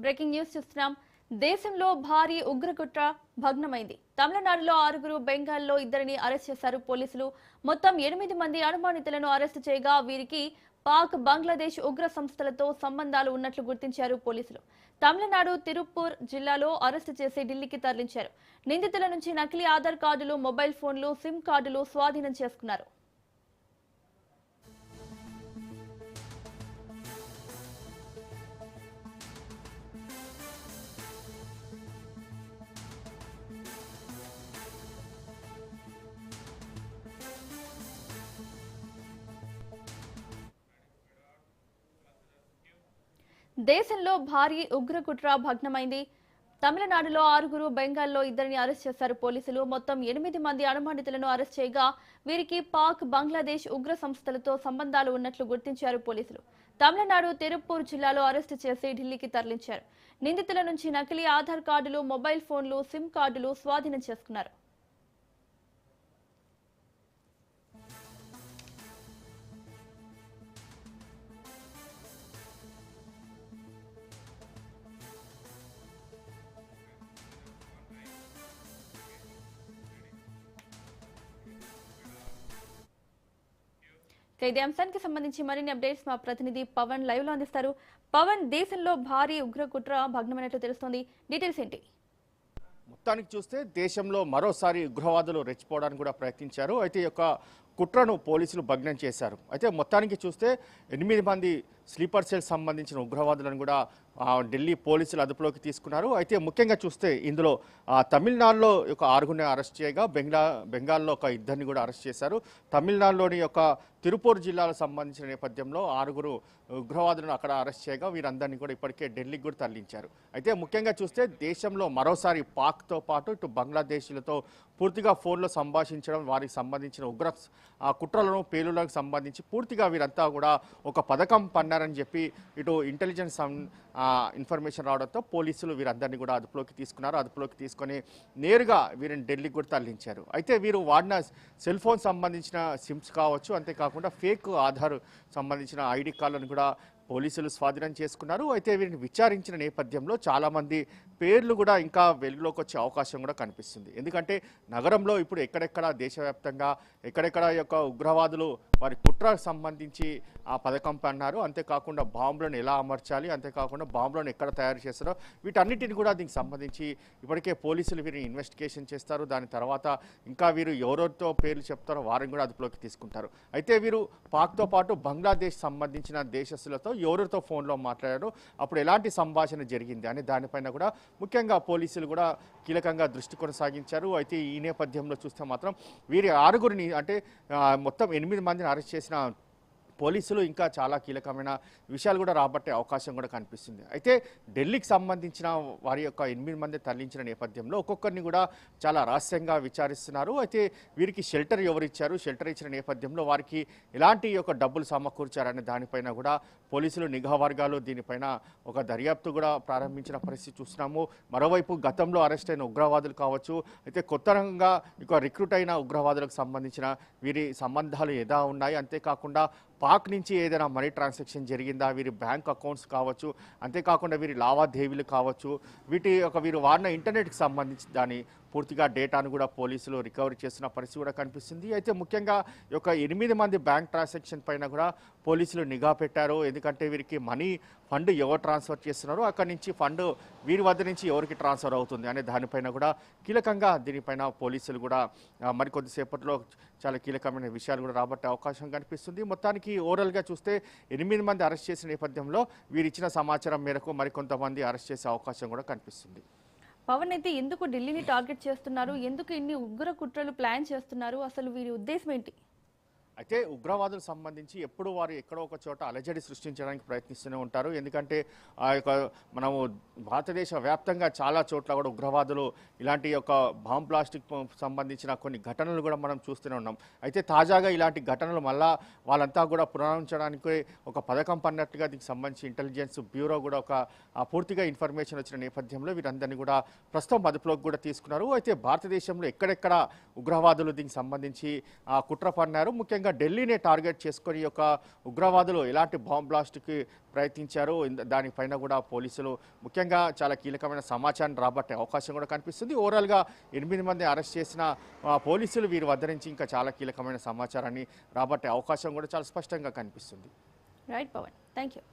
Breaking news చూస్తున్నాం. దేశంలో భారీ ఉగ్రకుట్ర భగ్నమైంది. తమిళనాడులో 6, బెంగాల్లో 2ని అరెస్ట్ చేశారు పోలీసులు. మొత్తం 8 మంది అనుమానితులను అరెస్టు చేయగా వీరికి పాక్, బంగ్లాదేశ్ ఉగ్ర సంస్థలతో సంబంధాలు ఉన్నట్లు గుర్తించారు పోలీసులు. తమిళనాడు తిరుప్పూర్ జిల్లాలో అరెస్టు చేసి ఢిల్లీకి తరలించారు. నిందితుల నుంచి నకిలీ ఆధార్ కార్డులు, మొబైల్ ఫోన్లు, సిమ్ కార్డులు స్వాధీనం చేసుకున్నారు. దేశంలో భారీ ఉగ్రకుట్ర భగ్నమైంది. తమిళనాడులో 6, బెంగాల్లో 2ని అరెస్ట్ చేశారు పోలీసులు. మొత్తం 8 మంది అనుమానితులను అరెస్ట్ చేయగా వీరికి పాక్, బంగ్లాదేశ్ ఉగ్ర సంస్థలతో సంబంధాలు ఉన్నట్లు గుర్తించారు పోలీసులు. తమిళనాడు తిరుప్పూర్ జిల్లాలో అరెస్టు చేసి ఢిల్లీకి తరలించారు. నిందితుల నుంచి నకిలీ ఆధార్ కార్డులు, మొబైల్ ఫోన్లు, సిమ్ కార్డులు స్వాధీనం చేసుకున్నారు. ఇదే అంశానికి సంబంధించి మరిన్ని అప్డేట్స్ మా ప్రతినిధి పవన్ లైవ్ లో అందిస్తారు. పవన్, దేశంలో భారీ ఉగ్రకుట్ర భగ్నమైనట్లు తెలుస్తోంది. డీటెయిల్స్ ఏంటి? మొత్తానికి చూస్తే దేశంలో మరోసారి ఉగ్రవాదులు రెచ్చిపోవడానికి కూడా ప్రయత్నించారు. అయితే ఈ యొక్క కుట్రను పోలీసులు భగ్నం చేశారు. అయితే మొత్తానికి చూస్తే 8 మంది స్లీపర్ సెల్ సంబంధించిన ఉగ్రవాదులను కూడా ఢిల్లీ పోలీసులు అదుపులోకి తీసుకున్నారు. అయితే ముఖ్యంగా చూస్తే ఇందులో తమిళనాడులో ఒక 6గురిని అరెస్ట్ చేయగా బెంగాల్లో ఒక 2ని కూడా అరెస్ట్ చేశారు. తమిళనాడులోని యొక్క తిరుపూర్ జిల్లాకు సంబంధించిన నేపథ్యంలో 6 ఉగ్రవాదులను అక్కడ అరెస్ట్ చేయగా వీరందరినీ కూడా ఇప్పటికే ఢిల్లీకి కూడా తరలించారు. అయితే ముఖ్యంగా చూస్తే దేశంలో మరోసారి పాక్తో పాటు ఇటు బంగ్లాదేశ్లతో పూర్తిగా ఫోన్లో సంభాషించడం, వారికి సంబంధించిన ఉగ్ర కుట్రలను, పేలులకు సంబంధించి పూర్తిగా వీరంతా కూడా ఒక పథకం పన్నారని చెప్పి ఇటు ఇంటెలిజెన్స్ ఇన్ఫర్మేషన్ రావడంతో పోలీసులు వీరందరినీ కూడా అదుపులోకి తీసుకున్నారు. అదుపులోకి తీసుకొని నేరుగా వీరిని ఢిల్లీకి కూడా తరలించారు. అయితే వీరు వాడిన సెల్ ఫోన్ సంబంధించిన సిమ్స్ కావచ్చు, అంతేకాకుండా ఫేక్ ఆధార్ సంబంధించిన ఐడి కార్డులను కూడా పోలీసులు స్వాధీనం చేసుకున్నారు. అయితే వీరిని విచారించిన నేపథ్యంలో చాలామంది పేర్లు కూడా ఇంకా వెలుగులోకి వచ్చే అవకాశం కూడా కనిపిస్తుంది. ఎందుకంటే నగరంలో ఇప్పుడు ఎక్కడెక్కడ దేశవ్యాప్తంగా ఎక్కడెక్కడ యొక్క ఉగ్రవాదులు వారి కుట్రకు సంబంధించి ఆ పథకం పన్నారు, అంతేకాకుండా బాంబులను ఎలా అమర్చాలి, అంతేకాకుండా బాంబులను ఎక్కడ తయారు చేస్తారో వీటన్నిటిని కూడా దీనికి సంబంధించి ఇప్పటికే పోలీసులు వీరిని ఇన్వెస్టిగేషన్ చేస్తారు. దాని తర్వాత ఇంకా వీరు ఎవరెవరితో పేర్లు చెప్తారో వారిని కూడా అదుపులోకి తీసుకుంటారు. అయితే వీరు పాక్తో పాటు బంగ్లాదేశ్ సంబంధించిన దేశస్తులతో ఎవరితో ఫోన్లో మాట్లాడారు, అప్పుడు ఎలాంటి సంభాషణ జరిగింది అనే దానిపైన కూడా ముఖ్యంగా పోలీసులు కూడా కీలకంగా దృష్టి కొనసాగించారు. అయితే ఈ నేపథ్యంలో చూస్తే మాత్రం వీరి 6గురిని అంటే మొత్తం 8 మందిని అరెస్ట్ చేసిన పోలీసులు ఇంకా చాలా కీలకమైన విషయాలు కూడా రాబట్టే అవకాశం కూడా కనిపిస్తుంది. అయితే ఢిల్లీకి సంబంధించిన వారి యొక్క 8 మంది తరలించిన నేపథ్యంలో ఒక్కొక్కరిని కూడా చాలా రహస్యంగా విచారిస్తున్నారు. అయితే వీరికి షెల్టర్ ఎవరిచ్చారు, షెల్టర్ ఇచ్చిన నేపథ్యంలో వారికి ఎలాంటి యొక్క డబ్బులు సమకూర్చారనే దానిపైన కూడా పోలీసులు నిఘా వర్గాలు దీనిపైన ఒక దర్యాప్తు కూడా ప్రారంభించిన పరిస్థితి చూస్తున్నాము. మరోవైపు గతంలో అరెస్ట్ అయిన ఉగ్రవాదులు కావచ్చు, అయితే కొత్తగా ఇక రిక్రూట్ అయిన ఉగ్రవాదులకు సంబంధించిన వీరి సంబంధాలు ఎలా ఉన్నాయి, అంతేకాకుండా పాక్ నుంచి ఏదైనా మనీ ట్రాన్సాక్షన్ జరిగిందా, వీరి బ్యాంక్ అకౌంట్స్ కావచ్చు, అంతేకాకుండా వీరి లావాదేవీలు కావచ్చు, వీరు వాడిన ఇంటర్నెట్కి సంబంధించి దాని పూర్తిగా డేటాను కూడా పోలీసులు రికవరీ చేస్తున్న పరిస్థితి కూడా కనిపిస్తుంది. అయితే ముఖ్యంగా ఈ యొక్క 8 మంది బ్యాంక్ ట్రాన్సాక్షన్ పైన కూడా పోలీసులు నిఘా పెట్టారు. ఎందుకంటే వీరికి మనీ ఫండ్ ఎవరు ట్రాన్స్ఫర్ చేస్తున్నారో అక్కడి నుంచి ఫండ్ వీరి వద్ద నుంచి ఎవరికి ట్రాన్స్ఫర్ అవుతుంది అనే దానిపైన కూడా కీలకంగా దీనిపైన పోలీసులు కూడా మరికొద్దిసేపట్లో చాలా కీలకమైన విషయాలు కూడా రాబట్టే అవకాశం కనిపిస్తుంది. మొత్తానికి ఓవరాల్గా చూస్తే 8 మంది అరెస్ట్ చేసిన నేపథ్యంలో వీరు ఇచ్చిన సమాచారం మేరకు మరికొంతమంది అరెస్ట్ చేసే అవకాశం కూడా కనిపిస్తుంది. పవన్, అయితే ఎందుకు ఢిల్లీని టార్గెట్ చేస్తున్నారు? ఎందుకు ఇన్ని ఉగ్ర కుట్రలు ప్లాన్ చేస్తున్నారు? అసలు వీరి ఉద్దేశం ఏంటి? అయితే ఉగ్రవాదులకు సంబంధించి ఎప్పుడు వారు ఎక్కడో ఒక చోట అలజడి సృష్టించడానికి ప్రయత్నిస్తూనే ఉంటారు. ఎందుకంటే మనము భారతదేశ వ్యాప్తంగా చాలా చోట్ల కూడా ఉగ్రవాదులు ఇలాంటి యొక్క బాంబ్ ప్లాస్టిక్ సంబంధించిన కొన్ని ఘటనలు కూడా మనం చూస్తూనే ఉన్నాం. అయితే తాజాగా ఇలాంటి ఘటనలు మళ్ళా వాళ్ళంతా కూడా పునరావించడానికి ఒక పథకం పన్నట్టుగా దీనికి సంబంధించి ఇంటెలిజెన్స్ బ్యూరో కూడా ఒక పూర్తిగా ఇన్ఫర్మేషన్ వచ్చిన నేపథ్యంలో వీరందరినీ కూడా ప్రస్తుతం అదుపులోకి కూడా తీసుకున్నారు. అయితే భారతదేశంలో ఎక్కడెక్కడ ఉగ్రవాదులు దీనికి సంబంధించి కుట్ర పన్నారు, ముఖ్యంగా ముఖ్యంగా ఢిల్లీనే టార్గెట్ చేసుకొని ఒక ఉగ్రవాదులు ఎలాంటి బాంబ్ బ్లాస్ట్కి ప్రయత్నించారు దానిపైన కూడా పోలీసులు ముఖ్యంగా చాలా కీలకమైన సమాచారం రాబట్టే అవకాశం కూడా కనిపిస్తుంది. ఓవరాల్గా 8 మంది అరెస్ట్ చేసిన పోలీసులు వీరి వద్ద నుంచి ఇంకా చాలా కీలకమైన సమాచారాన్ని రాబట్టే అవకాశం కూడా చాలా స్పష్టంగా కనిపిస్తుంది. Right Pawan, thank you.